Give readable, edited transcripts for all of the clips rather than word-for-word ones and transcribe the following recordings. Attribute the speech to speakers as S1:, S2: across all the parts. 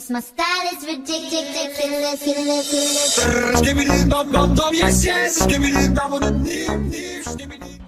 S1: ridiculous. My style is ridiculous.
S2: Skibbidi dum dum dum, yes yes. Skibbidi dum dum dim dim. Skibbidi.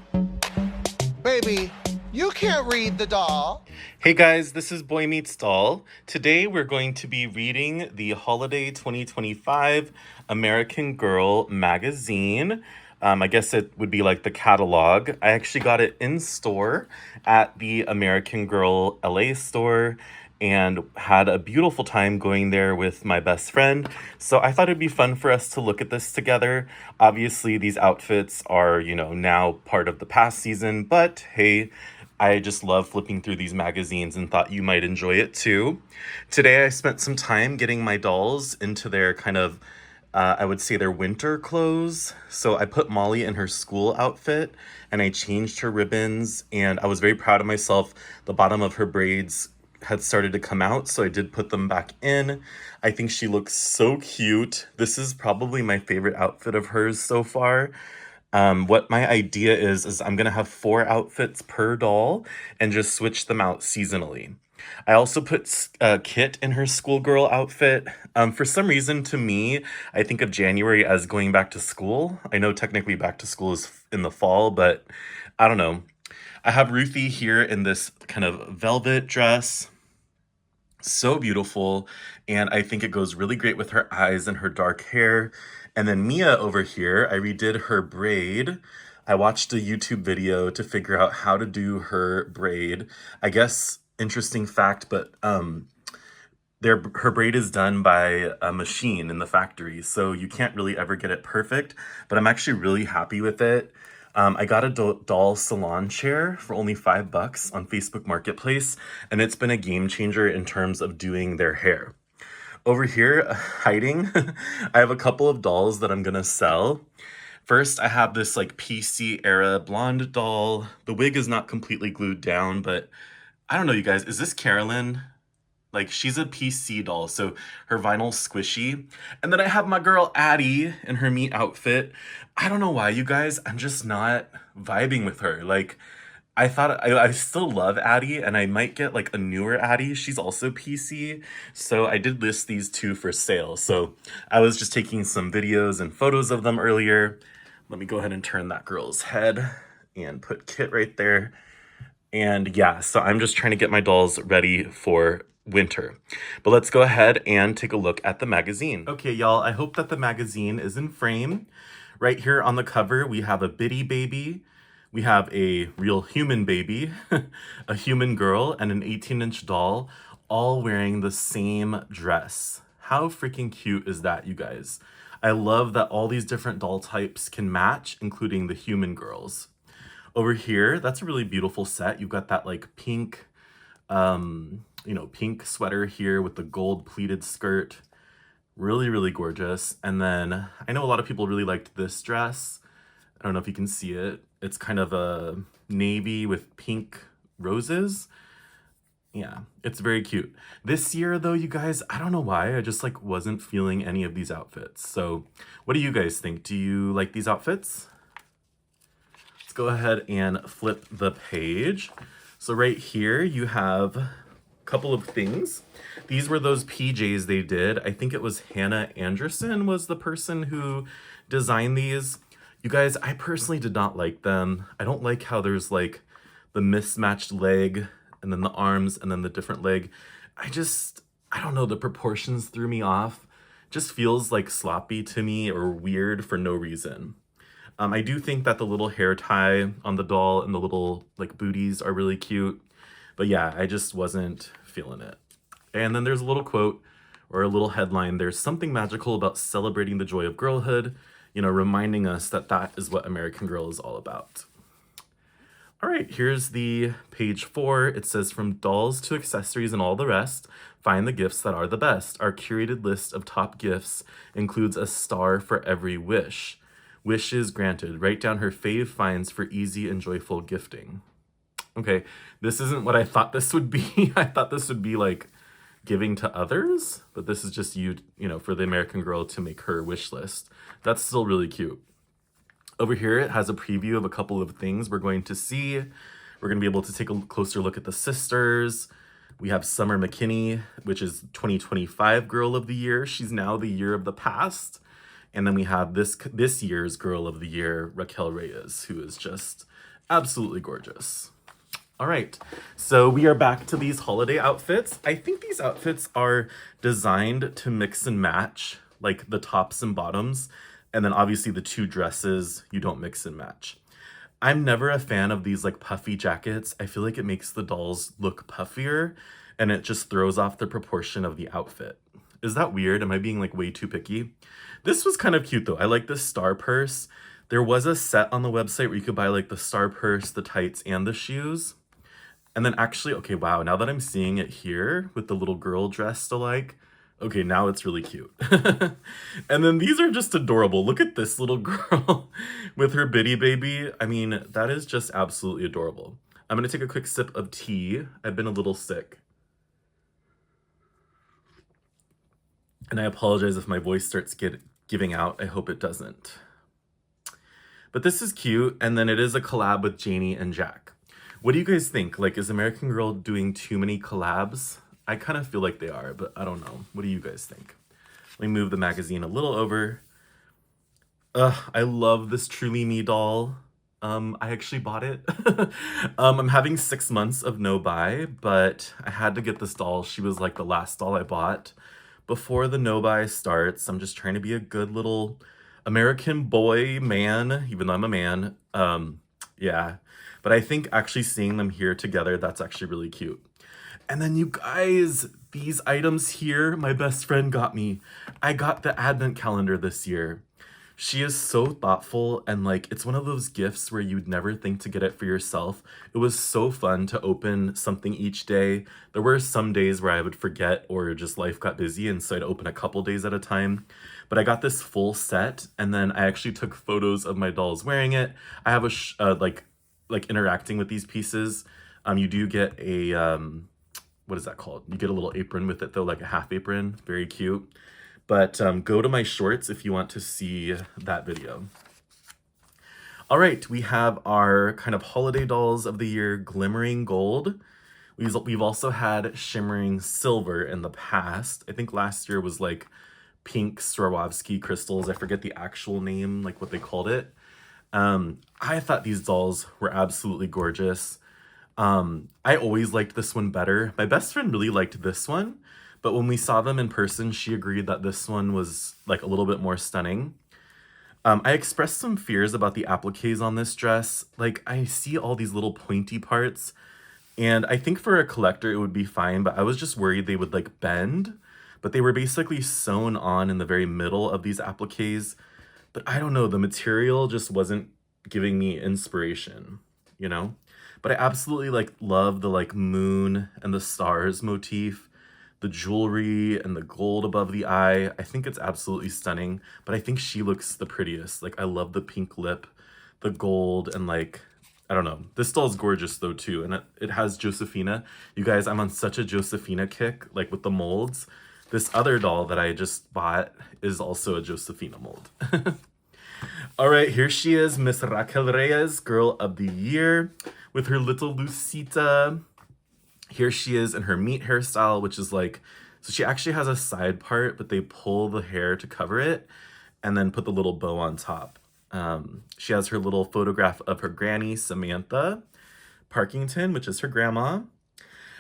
S3: Baby, you can't read the doll.
S4: Hey guys, this is Boy Meets Doll. Today we're going to be reading the Holiday 2025 American Girl magazine. I guess it would be like the catalog. I actually got it in store at the American Girl LA store and had a beautiful time going there with my best friend. So I thought it'd be fun for us to look at this together. Obviously, these outfits are, now part of the past season, but hey, I just love flipping through these magazines and thought you might enjoy it too. Today I spent some time getting my dolls into their kind of, I would say their winter clothes. So I put Molly in her school outfit and I changed her ribbons and I was very proud of myself. The bottom of her braids had started to come out, so I did put them back in. I think she looks so cute. This is probably my favorite outfit of hers so far. What my idea is I'm gonna have 4 outfits per doll and just switch them out seasonally. I also put Kit in her schoolgirl outfit. For some reason, to me, I think of January as going back to school. I know technically back to school is in the fall, but I don't know. I have Ruthie here in this kind of velvet dress. So beautiful, and I think it goes really great with her eyes and her dark hair. And then Mia over here, I redid her braid. I watched a YouTube video to figure out how to do her braid. I guess, interesting fact, but her braid is done by a machine in the factory, so you can't really ever get it perfect, but I'm actually really happy with it. I got a doll salon chair for only $5 on Facebook Marketplace, and it's been a game changer in terms of doing their hair. Over here, hiding, I have a couple of dolls that I'm gonna sell. First, I have this like PC era blonde doll. The wig is not completely glued down, but I don't know, you guys, is this Carolyn? Like, she's a PC doll, so her vinyl's squishy. And then I have my girl Addie in her meat outfit. I don't know why, you guys, I'm just not vibing with her. Like, I thought, I still love Addie, and I might get, like, a newer Addie. She's also PC, so I did list these 2 for sale. So I was just taking some videos and photos of them earlier. Let me go ahead and turn that girl's head and put Kit right there. And yeah, so I'm just trying to get my dolls ready for winter. But let's go ahead and take a look at the magazine. Okay, y'all, I hope that the magazine is in frame. Right here on the cover, we have a bitty baby. We have a real human baby, a human girl, and an 18-inch doll, all wearing the same dress. How freaking cute is that, you guys? I love that all these different doll types can match, including the human girls. Over here, that's a really beautiful set. You've got that like pink, pink sweater here with the gold pleated skirt. Really, really gorgeous. And then I know a lot of people really liked this dress. I don't know if you can see it. It's kind of a navy with pink roses. Yeah, it's very cute. This year though, you guys, I don't know why, I just like wasn't feeling any of these outfits. So what do you guys think? Do you like these outfits? Let's go ahead and flip the page. So right here you have a couple of things. These were those PJs they did. I think it was Hannah Anderson was the person who designed these. You guys, I personally did not like them. I don't like how there's like the mismatched leg and then the arms and then the different leg. I don't know, the proportions threw me off. Just feels like sloppy to me or weird for no reason. I do think that the little hair tie on the doll and the little like booties are really cute. But yeah, I just wasn't feeling it. And then there's a little quote or a little headline. There's something magical about celebrating the joy of girlhood, reminding us that that is what American Girl is all about. All right, here's the page 4. It says, from dolls to accessories and all the rest, find the gifts that are the best. Our curated list of top gifts includes a star for every wish. Wishes granted. Write down her fave finds for easy and joyful gifting. Okay, this isn't what I thought this would be. I thought this would be like giving to others, but this is just you know, for the American Girl to make her wish list. That's still really cute. Over here, it has a preview of a couple of things we're going to see. We're going to be able to take a closer look at the sisters. We have Summer McKinney, which is 2025 Girl of the Year. She's now the year of the past. And then we have this year's Girl of the Year, Raquel Reyes, who is just absolutely gorgeous. All right, so we are back to these holiday outfits. I think these outfits are designed to mix and match, like the tops and bottoms, and then obviously the two dresses you don't mix and match. I'm never a fan of these like puffy jackets. I feel like it makes the dolls look puffier and it just throws off the proportion of the outfit. Is that weird? Am I being like way too picky? This was kind of cute though. I like this star purse. There was a set on the website where you could buy like the star purse, the tights, and the shoes. And then actually, okay, wow, now that I'm seeing it here with the little girl dressed alike, okay, now it's really cute. And then these are just adorable. Look at this little girl with her bitty baby. I mean, that is just absolutely adorable. I'm gonna take a quick sip of tea. I've been a little sick. And I apologize if my voice starts giving out. I hope it doesn't. But this is cute, and then it is a collab with Janie and Jack. What do you guys think? Like, is American Girl doing too many collabs? I kind of feel like they are, but I don't know. What do you guys think? Let me move the magazine a little over. I love this Truly Me doll. I actually bought it. I'm having 6 months of no buy, but I had to get this doll. She was like the last doll I bought before the no buy starts. I'm just trying to be a good little American boy, man, even though I'm a man. Yeah. But I think actually seeing them here together, that's actually really cute. And then you guys, these items here, my best friend got me. I got the advent calendar this year. She is so thoughtful, and like it's one of those gifts where you'd never think to get it for yourself. It was so fun to open something each day. There were some days where I would forget or just life got busy, and so I'd open a couple days at a time. But I got this full set, and then I actually took photos of my dolls wearing it. I have a like interacting with these pieces. You do get a what is that called? You get a little apron with it though, like a half apron. Very cute. But go to my shorts if you want to see that video. All right, we have our kind of holiday dolls of the year, glimmering gold. We've also had shimmering silver in the past. I think last year was like pink Swarovski crystals. I forget the actual name, like what they called it. I thought these dolls were absolutely gorgeous. I always liked this one better. My best friend really liked this one, but when we saw them in person, she agreed that this one was like a little bit more stunning. I expressed some fears about the appliques on this dress. Like, I see all these little pointy parts, and I think for a collector it would be fine, but I was just worried they would like bend, but they were basically sewn on in the very middle of these appliques. But I don't know, the material just wasn't giving me inspiration, you know? But I absolutely like love the like moon and the stars motif, the jewelry and the gold above the eye. I think it's absolutely stunning, but I think she looks the prettiest. Like, I love the pink lip, the gold, and like, I don't know. This doll's gorgeous though too, and it has Josephina. You guys, I'm on such a Josephina kick, like with the molds. This other doll that I just bought is also a Josephina mold. All right, here she is, Miss Raquel Reyes, Girl of the Year, with her little Lucita. Here she is in her meat hairstyle, which is like, so she actually has a side part, but they pull the hair to cover it and then put the little bow on top. She has her little photograph of her granny, Samantha Parkington, which is her grandma.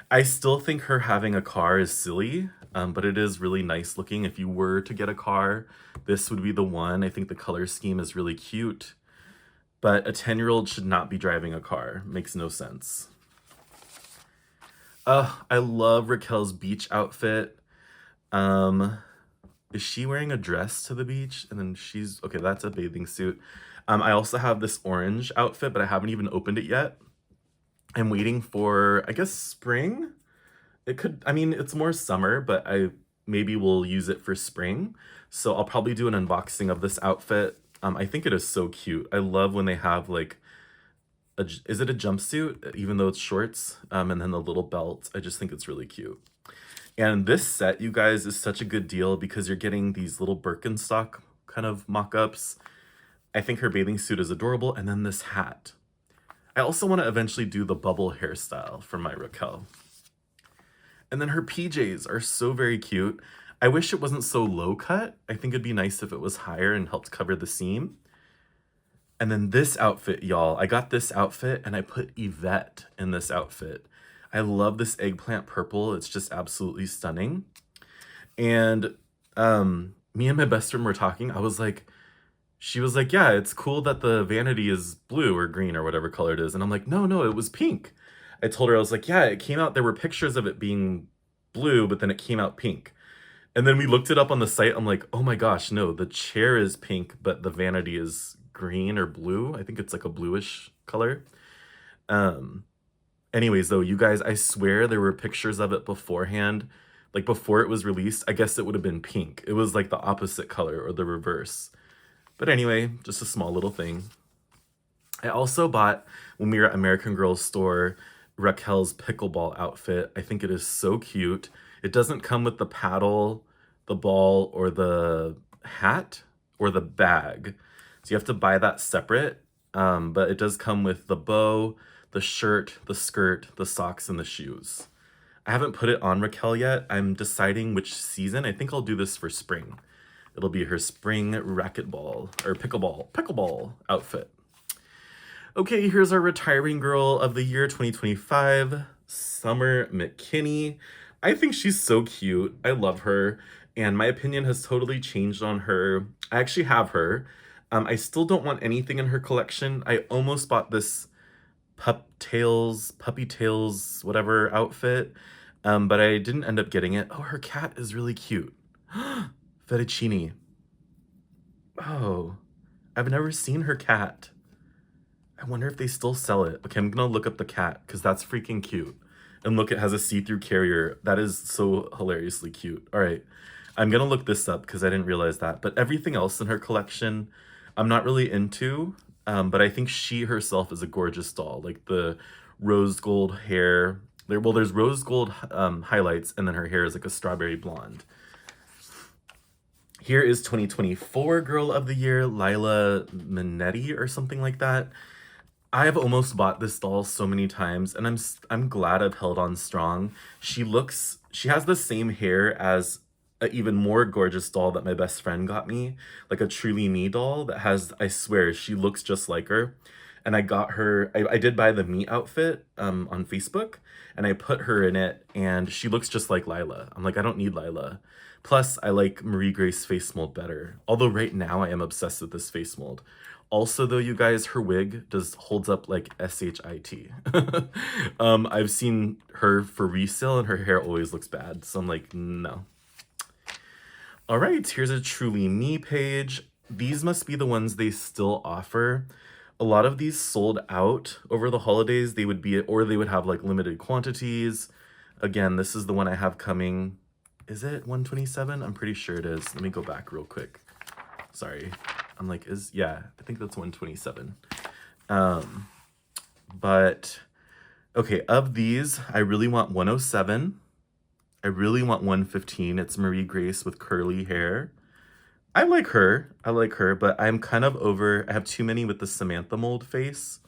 S4: I still think her having a car is silly, but it is really nice looking. If you were to get a car, this would be the one. I think the color scheme is really cute, but a 10-year-old should not be driving a car. Makes no sense. I love Raquel's beach outfit. Is she wearing a dress to the beach? And then she's, okay, that's a bathing suit. I also have this orange outfit, but I haven't even opened it yet. I'm waiting for, I guess, spring. It could, I mean, it's more summer, but I maybe will use it for spring. So I'll probably do an unboxing of this outfit. I think it is so cute. I love when they have like, is it a jumpsuit, even though it's shorts? And then the little belt. I just think it's really cute. And this set, you guys, is such a good deal because you're getting these little Birkenstock kind of mock-ups. I think her bathing suit is adorable. And then this hat. I also want to eventually do the bubble hairstyle for my Raquel. And then her PJs are so very cute. I wish it wasn't so low cut. I think it'd be nice if it was higher and helped cover the seam. And then this outfit, y'all. I got this outfit and I put Yvette in this outfit. I love this eggplant purple. It's just absolutely stunning. And me and my best friend were talking. She was like, yeah, it's cool that the vanity is blue or green or whatever color it is. And I'm like, no, it was pink. I told her, I was like, yeah, it came out. There were pictures of it being blue, but then it came out pink. And then we looked it up on the site. I'm like, oh my gosh, no, the chair is pink, but the vanity is green or blue. I think it's like a bluish color. Um, Anyways, though, you guys, I swear there were pictures of it beforehand. Like before it was released, I guess it would have been pink. It was like the opposite color or the reverse. But anyway, just a small little thing. I also bought, when we were at American Girl's store, Raquel's pickleball outfit. I think it is so cute. It doesn't come with the paddle, the ball, or the hat, or the bag. So you have to buy that separate. But it does come with the bow, the shirt, the skirt, the socks, and the shoes. I haven't put it on Raquel yet. I'm deciding which season. I think I'll do this for spring. It'll be her spring racquetball or pickleball outfit. Okay, here's our retiring girl of the year 2025, Summer McKinney. I think she's so cute. I love her. And my opinion has totally changed on her. I actually have her. I still don't want anything in her collection. I almost bought this puppy tails, whatever outfit. But I didn't end up getting it. Oh, her cat is really cute. Fettuccine. Oh, I've never seen her cat. I wonder if they still sell it. Okay, I'm gonna look up the cat because that's freaking cute. And look, it has a see-through carrier. That is so hilariously cute. All right, I'm gonna look this up because I didn't realize that. But everything else in her collection, I'm not really into. But I think she herself is a gorgeous doll. Like the rose gold hair. There's rose gold highlights, and then her hair is like a strawberry blonde. Here is 2024 Girl of the Year, Lila Minetti or something like that. I have almost bought this doll so many times, and I'm glad I've held on strong. She has the same hair as an even more gorgeous doll that my best friend got me, like a Truly Me doll that has, I swear, she looks just like her. And I got her, I did buy the Me outfit on Facebook, and I put her in it, and she looks just like Lila. I'm like, I don't need Lila. Plus, I like Marie Grace face mold better. Although right now I am obsessed with this face mold. Also, though, you guys, her wig holds up like SHIT. I've seen her for resale, and her hair always looks bad. So I'm like, no. All right, here's a Truly Me page. These must be the ones they still offer. A lot of these sold out over the holidays. They would have like limited quantities. Again, this is the one I have coming. Is it 127? I'm pretty sure it is. Let me go back real quick. Sorry. I'm like, yeah, I think that's 127. But okay, of these, I really want 107. I really want 115. It's Marie Grace with curly hair. I like her, but I'm kind of I have too many with the Samantha mold face.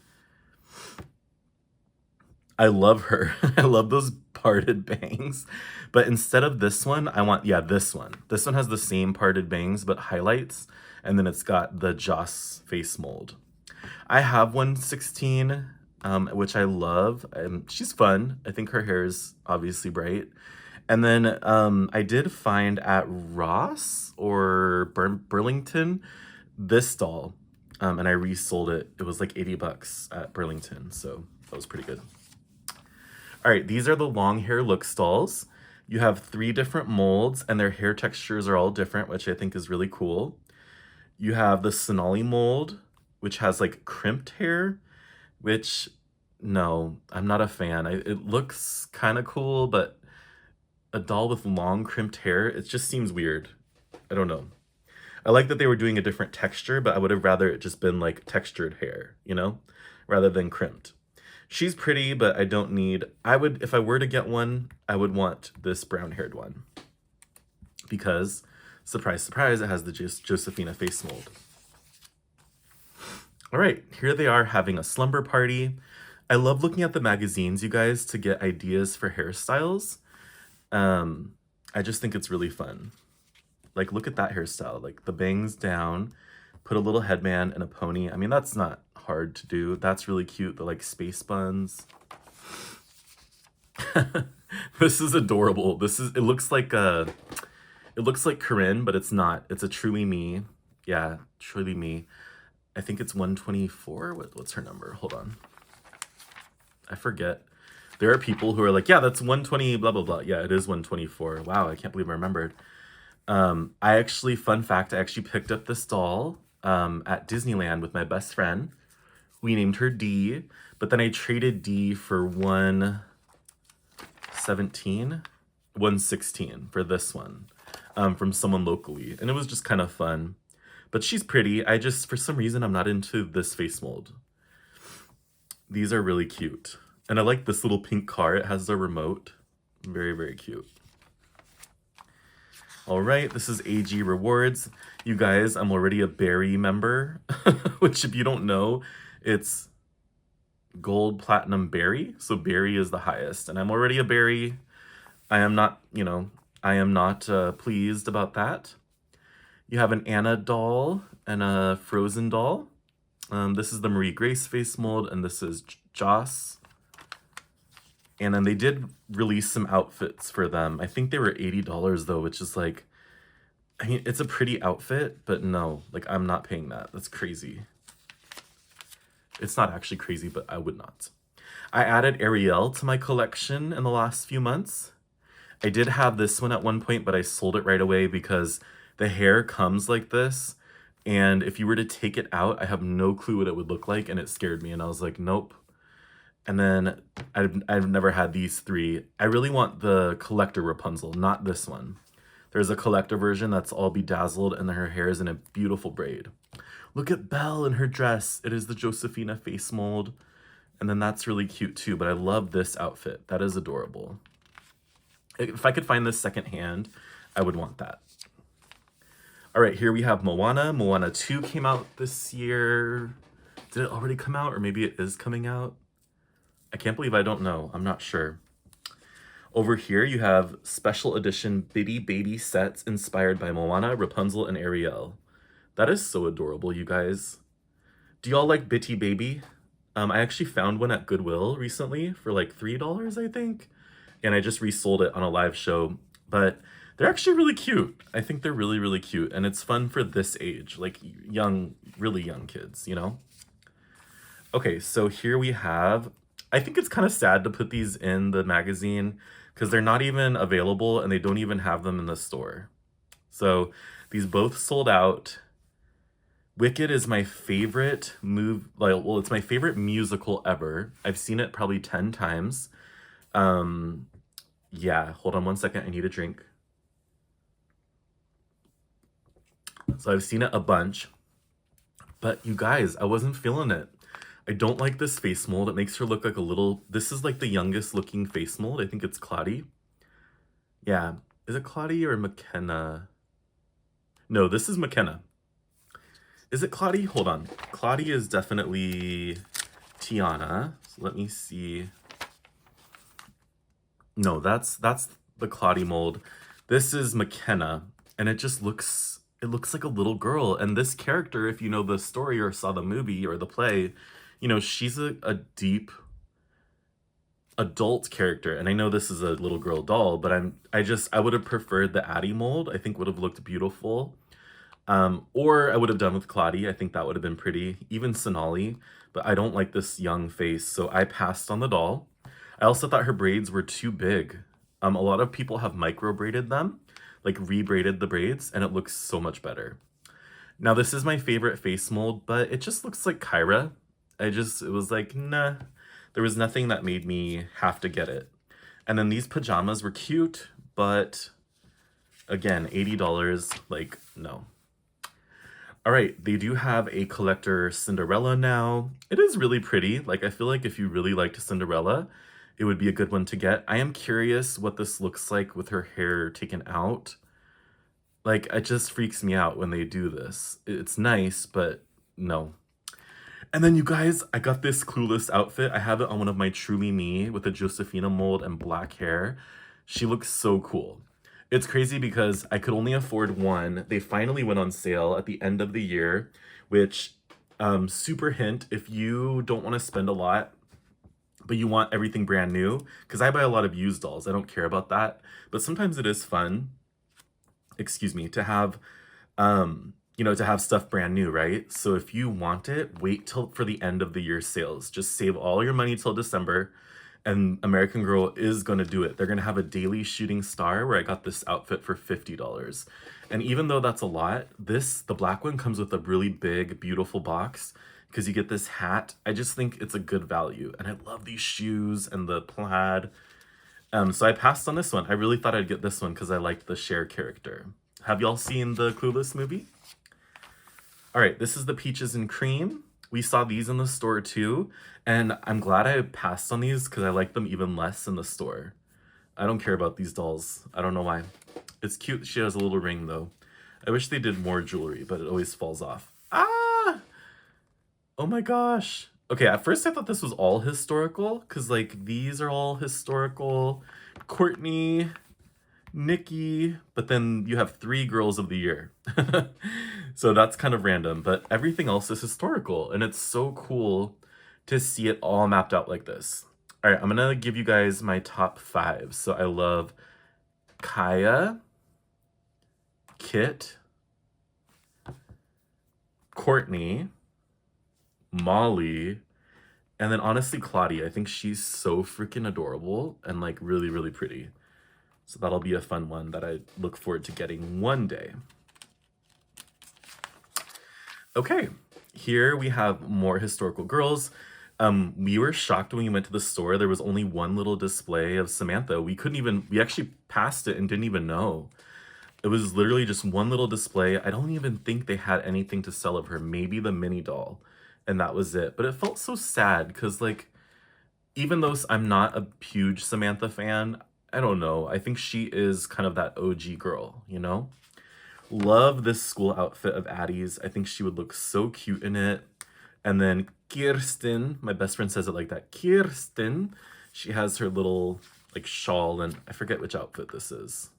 S4: I love her. I love those parted bangs. But instead of this one, I want, this one. This one has the same parted bangs, but highlights. And then it's got the Joss face mold. I have 116, which I love. She's fun. I think her hair is obviously bright. And then I did find at Ross or Burlington this doll. And I resold it. It was like $80 at Burlington. So that was pretty good. All right, these are the long hair look dolls. You have 3 different molds, and their hair textures are all different, which I think is really cool. You have the Sonali mold, which has like crimped hair, which, no, I'm not a fan. It looks kind of cool, but a doll with long crimped hair, it just seems weird. I don't know. I like that they were doing a different texture, but I would have rather it just been like textured hair, rather than crimped. She's pretty, but I don't need, if I were to get one, I would want this brown haired one. Because, surprise, surprise, it has the Josephina face mold. All right, here they are having a slumber party. I love looking at the magazines, you guys, to get ideas for hairstyles. I just think it's really fun. Like, look at that hairstyle. Like, the bangs down, put a little headband and a pony. I mean, that's not hard to do. That's really cute. The, like, space buns. This is adorable. It looks like Corinne, but it's not. It's a Truly Me. Yeah, Truly Me. I think it's 124. What's her number? Hold on. I forget. There are people who are like, yeah, that's 120, blah, blah, blah. Yeah, it is 124. Wow, I can't believe I remembered. Fun fact, I actually picked up this doll at Disneyland with my best friend. We named her D, but then I traded D for 116 for this one from someone locally. And it was just kind of fun. But she's pretty. For some reason, I'm not into this face mold. These are really cute. And I like this little pink car. It has the remote. Very, very cute. All right, this is AG Rewards. You guys, I'm already a Berry member, which if you don't know, it's gold, platinum, berry. So berry is the highest. And I'm already a berry. I am not pleased about that. You have an Anna doll and a Frozen doll. This is the Marie Grace face mold, and this is Joss. And then they did release some outfits for them. I think they were $80 though, which is like, I mean, it's a pretty outfit, but no, like I'm not paying that. That's crazy. It's not actually crazy, but I would not. I added Ariel to my collection in the last few months. I did have this one at one point, but I sold it right away because the hair comes like this. And if you were to take it out, I have no clue what it would look like. And it scared me. And I was like, nope. And then I've never had these three. I really want the collector Rapunzel, not this one. There's a collector version that's all bedazzled and her hair is in a beautiful braid. Look at Belle in her dress. It is the Josephina face mold. And then that's really cute too. But I love this outfit. That is adorable. If I could find this secondhand, I would want that. All right, here we have Moana. Moana 2 came out this year. Did it already come out? Or maybe it is coming out? I can't believe I don't know. I'm not sure. Over here, you have special edition Bitty Baby sets inspired by Moana, Rapunzel, and Ariel. That is so adorable, you guys. Do y'all like Bitty Baby? I actually found one at Goodwill recently for like $3, I think. And I just resold it on a live show. But they're actually really cute. I think they're really, really cute. And it's fun for this age, like young, really young kids, you know? Okay, so here we have, I think it's kind of sad to put these in the magazine because they're not even available and they don't even have them in the store. So these both sold out. Wicked is my favorite it's my favorite musical ever. I've seen it probably 10 times. Yeah, hold on one second. I need a drink. So I've seen it a bunch. But you guys, I wasn't feeling it. I don't like this face mold. It makes her look like a little... This is like the youngest looking face mold. I think it's Claudie. Yeah. Is it Claudie or McKenna? No, this is McKenna. Is it Claudie? Hold on. Claudie is definitely Tiana. So let me see. No, that's the Claudie mold. This is McKenna. And it just looks... It looks like a little girl. And this character, if you know the story or saw the movie or the play... You know, she's a deep adult character. And I know this is a little girl doll, but I would have preferred the Addie mold. I think would have looked beautiful. Or I would have done with Claudie. I think that would have been pretty. Even Sonali. But I don't like this young face, so I passed on the doll. I also thought her braids were too big. A lot of people have micro braided them, like re-braided the braids, and it looks so much better. Now, this is my favorite face mold, but it just looks like Kyra. It was like, nah, there was nothing that made me have to get it. And then these pajamas were cute, but again, $80, like, no. All right, they do have a collector Cinderella now. It is really pretty. Like, I feel like if you really liked Cinderella, it would be a good one to get. I am curious what this looks like with her hair taken out. Like, it just freaks me out when they do this. It's nice, but no. And then you guys, I got this Clueless outfit. I have it on one of my Truly Me with a Josephina mold and black hair. She looks so cool. It's crazy because I could only afford one. They finally went on sale at the end of the year, which, super hint, if you don't want to spend a lot, but you want everything brand new, because I buy a lot of used dolls. I don't care about that. But sometimes it is fun, excuse me, to have to have stuff brand new, right? So if you want it, wait till for the end of the year sales. Just save all your money till December, and American Girl is gonna do it. They're gonna have a daily shooting star where I got this outfit for $50. And even though that's a lot, the black one comes with a really big, beautiful box because you get this hat. I just think it's a good value. And I love these shoes and the plaid. So I passed on this one. I really thought I'd get this one because I liked the Cher character. Have y'all seen the Clueless movie? All right, this is the Peaches and Cream. We saw these in the store too, and I'm glad I passed on these because I like them even less in the store. I don't care about these dolls. I don't know why. It's cute. She has a little ring though. I wish they did more jewelry, but it always falls off. Ah! Oh my gosh. Okay, at first I thought this was all historical because like these are all historical. Courtney, Nikki, but then you have 3 girls of the year. So that's kind of random, but everything else is historical, and it's so cool to see it all mapped out like this. All right, I'm gonna give you guys my top 5. So I love Kaya, Kit, Courtney, Molly, and then honestly Claudia. I think she's so freaking adorable and like really, really pretty. So that'll be a fun one that I look forward to getting one day. Okay, here we have more historical girls. We were shocked when we went to the store. There was only one little display of Samantha. We actually passed it and didn't even know. It was literally just one little display. I don't even think they had anything to sell of her. Maybe the mini doll, and that was it. But it felt so sad because like, even though I'm not a huge Samantha fan, I don't know. I think she is kind of that OG girl, you know? Love this school outfit of Addie's. I think she would look so cute in it. And then Kirsten, my best friend says it like that. Kirsten, she has her little like shawl, and I forget which outfit this is.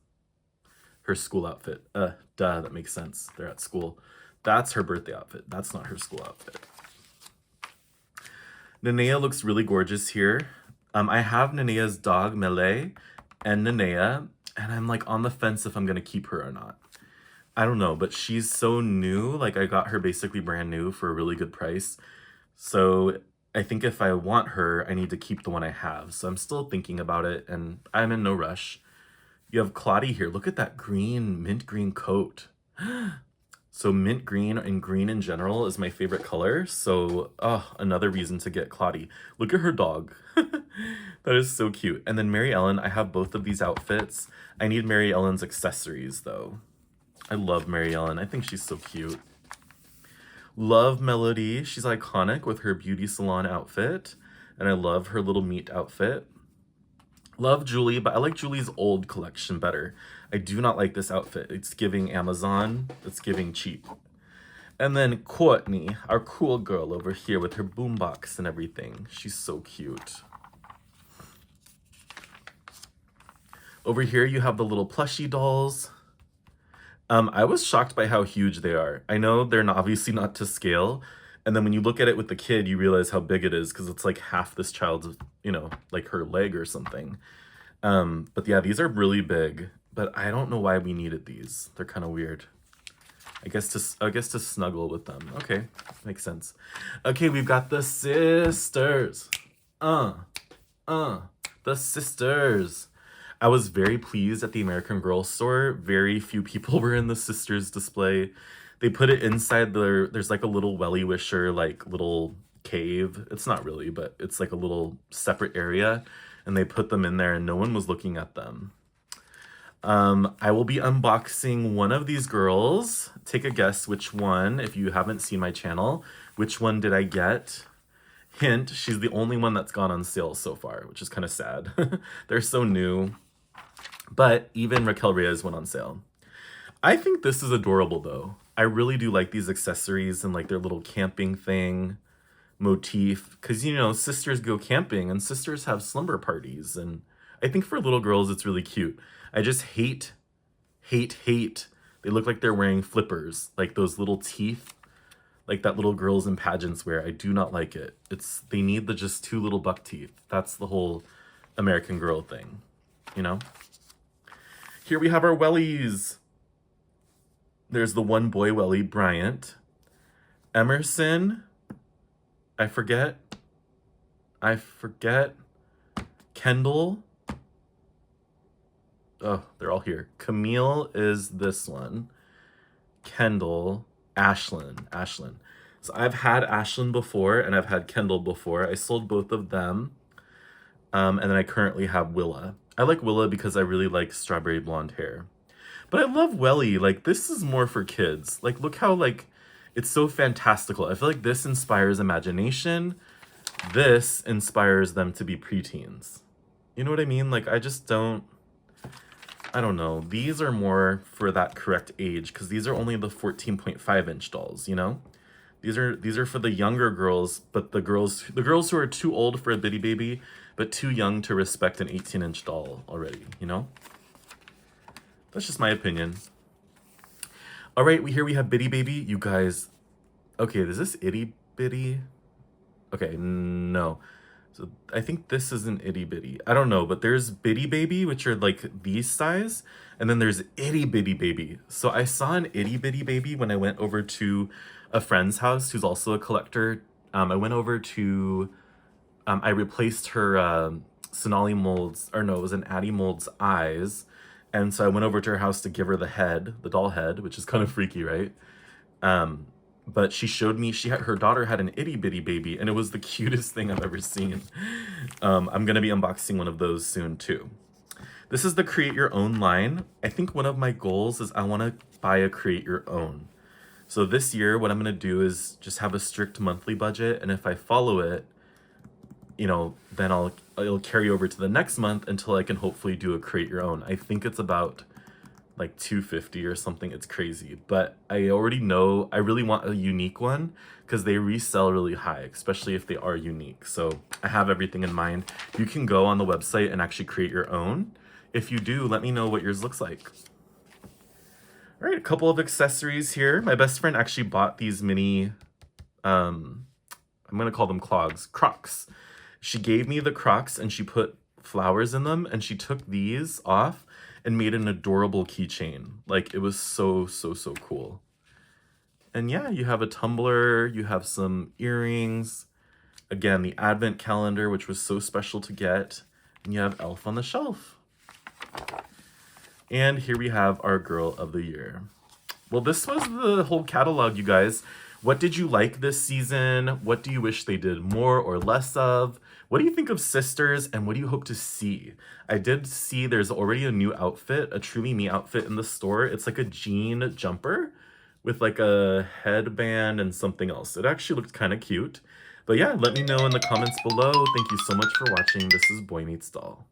S4: Her school outfit. That makes sense. They're at school. That's her birthday outfit. That's not her school outfit. Nenea looks really gorgeous here. I have Nenea's dog, Melee, and Nenea, and I'm like on the fence if I'm gonna keep her or not. I don't know, but she's so new. Like I got her basically brand new for a really good price. So I think if I want her, I need to keep the one I have. So I'm still thinking about it, and I'm in no rush. You have Claudie here. Look at that green, mint green coat. So mint green and green in general is my favorite color. So, another reason to get Claudie. Look at her dog. That is so cute. And then Mary Ellen, I have both of these outfits. I need Mary Ellen's accessories though. I love Mary Ellen. I think she's so cute. Love Melody. She's iconic with her beauty salon outfit. And I love her little meat outfit. Love Julie, but I like Julie's old collection better. I do not like this outfit. It's giving Amazon. It's giving cheap. And then Courtney, our cool girl over here with her boombox and everything. She's so cute. Over here you have the little plushie dolls. I was shocked by how huge they are. I know they're obviously not to scale. And then when you look at it with the kid, you realize how big it is because it's like half this child's, like her leg or something. But yeah, these are really big. But I don't know why we needed these. They're kind of weird. I guess to snuggle with them. Okay, makes sense. Okay, we've got the sisters. The sisters. I was very pleased at the American Girl store. Very few people were in the sisters display. They put it inside there's like a little welly wisher, like little cave. It's not really, but it's like a little separate area. And they put them in there and no one was looking at them. I will be unboxing one of these girls. Take a guess which one, if you haven't seen my channel. Which one did I get? Hint, she's the only one that's gone on sale so far, which is kind of sad. They're so new. But even Raquel Reyes went on sale. I think this is adorable though. I really do like these accessories and like their little camping thing motif. Because, sisters go camping and sisters have slumber parties. And I think for little girls, it's really cute. I just hate. They look like they're wearing flippers, like those little teeth, like that little girls in pageants wear. I do not like it. They need the just two little buck teeth. That's the whole American Girl thing, you know? Here we have our wellies. There's the one boy welly, Bryant. Emerson, I forget. Kendall. Oh, they're all here. Camille is this one. Kendall, Ashlyn. So I've had Ashlyn before and I've had Kendall before. I sold both of them. And then I currently have Willa. I like Willa because I really like strawberry blonde hair. But I love Welly. Like, this is more for kids. Like, look how, like, it's so fantastical. I feel like this inspires imagination. This inspires them to be preteens. You know what I mean? Like, I don't know. These are more for that correct age because these are only the 14.5 inch dolls, you know? These are for the younger girls, but the girls who are too old for a Bitty Baby, but too young to respect an 18-inch doll already, you know? That's just my opinion. All right, here we have Bitty Baby. You guys, okay, is this Itty Bitty? Okay, no. So I think this is an Itty Bitty. I don't know, but there's Bitty Baby, which are like these size, and then there's Itty Bitty Baby. So I saw an Itty Bitty Baby when I went over to a friend's house who's also a collector. I went over to, I replaced her Sonali molds, or no, it was an Addie mold's eyes. And so I went over to her house to give her the head, the doll head, which is kind of freaky, right? But she showed me, her daughter had an Itty Bitty Baby, and it was the cutest thing I've ever seen. I'm gonna be unboxing one of those soon too. This is the Create Your Own line. I think one of my goals is I wanna buy a Create Your Own. So this year, what I'm gonna do is just have a strict monthly budget, and if I follow it, you know, then it'll carry over to the next month until I can hopefully do a Create Your Own. I think it's about like $250 or something. It's crazy, but I already know I really want a unique one because they resell really high, especially if they are unique. So I have everything in mind. You can go on the website and actually create your own. If you do, let me know what yours looks like. All right, a couple of accessories here. My best friend actually bought these mini, I'm gonna call them Crocs. She gave me the Crocs and she put flowers in them, and she took these off and made an adorable keychain. Like, it was so cool. And yeah, you have a tumbler, you have some earrings, again, the advent calendar, which was so special to get, and you have Elf on the Shelf. And here we have our Girl of the Year. Well, this was the whole catalog, you guys. What did you like this season? What do you wish they did more or less of? What do you think of Sisters, and what do you hope to see? I did see there's already a new outfit, a Truly Me outfit in the store. It's like a jean jumper with like a headband and something else. It actually looked kind of cute. But yeah, let me know in the comments below. Thank you so much for watching. This is Boy Meets Doll.